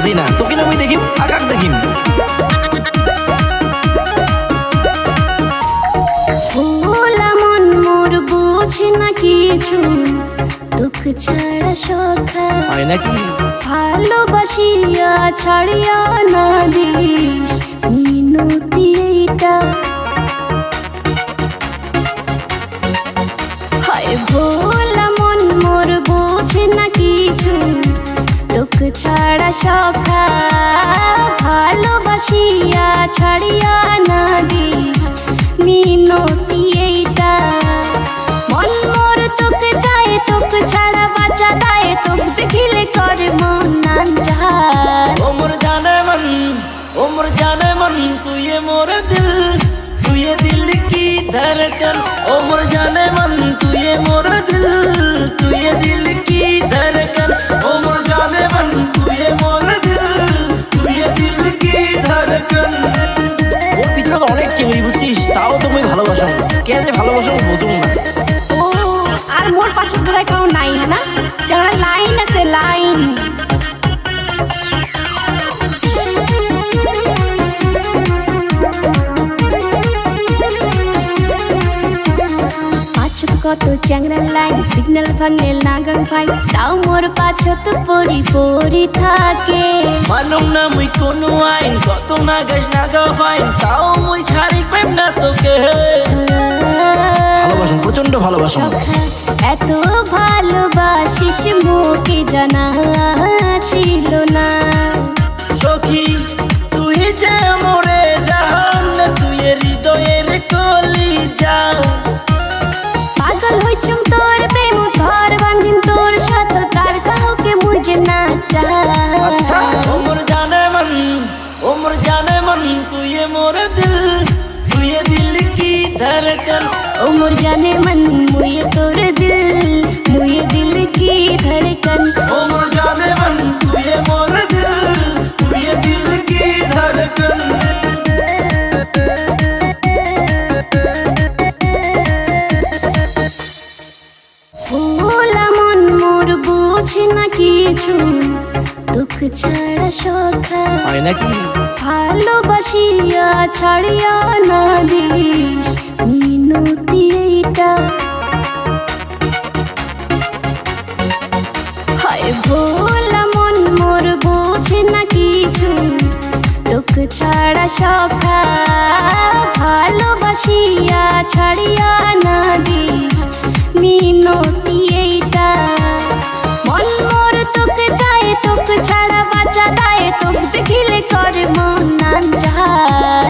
বুঝি না তোকে না আমি দেখিম আর কাক দেখিম ভোলা মন মোর বুঝে না কিছু দুঃখ ছাড়া সখা হয় নাকি ভালোবাসিয়া ছাড়িয়া না দিস মিনতি এইটা হয় ভোলা মন মোর বুঝে না কিছু দুঃখ ছাড়া সখা ভালোবাসিয়া ছাড়িয়া না দিস মিনতি এইটা মন মোর তোকে চায় তোকে ছাড়া বাঁচা দায় তোকে দেখিলে করে মন নান চায় उम्र जाने मन तू ये मोर दिल की धड़कन उम्र जाने मन तू ये मोर दिल की धड़कन उम्र जाने मन तू ये मोर दिल की धड़कन ওর পিছনে তো অনেক চিংড়ি বুঝছিস তাও তুমি ভালোবাসো কে যে ভালোবাসো বুঝুম না ও আর মোর পাছক ধরে কেউ নাই না যারা লাইন আছে লাইন কত চ্যাংরা লাইন সিগন্যাল ভাঙলে নাগাং ভাই তাও মোর পাছত পরি পরি থাকে মালুম না মুই কোনো আইন কত নাগাস নাগা ফাইন তাও মুই ছাড়ি পাইম না তোকে ভালোবাসুন প্রচন্ড ভালোবাসুন এত ভালোবাসিস মুখে জানা ছিল না সখী তুই যে মোরে জাহান তুই হৃদয়ের কলি যা পাগল হইছুম তোর প্রেম ঘর বাঁধিম তোর সাথ তার কাউকে মুঝে না চায় अच्छा उम्र जाने मन तू ये मोर दिल की धड़कन उम्र जाने मन मुझे तोर दिल की धड़कन उम्र जाने मन तू ये मोर दिल की धड़कन ভোলা মন মোর বুঝে না কিছু দুঃখ ছাড়া সখা হয় নাকি ভালোবাসিয়া ছাড়িয়া না দিস মিনতি এইটা হয় ভোলা মন মোর বুঝে না কিছু দুঃখ ছাড়া সখা ভালোবাসিয়া ছাড়িয়া না দিস মিনতি এইটা মন মোর তোকে চায় তোকে ছাড়া বাঁচা দায় তোকে দেখিলে করে মন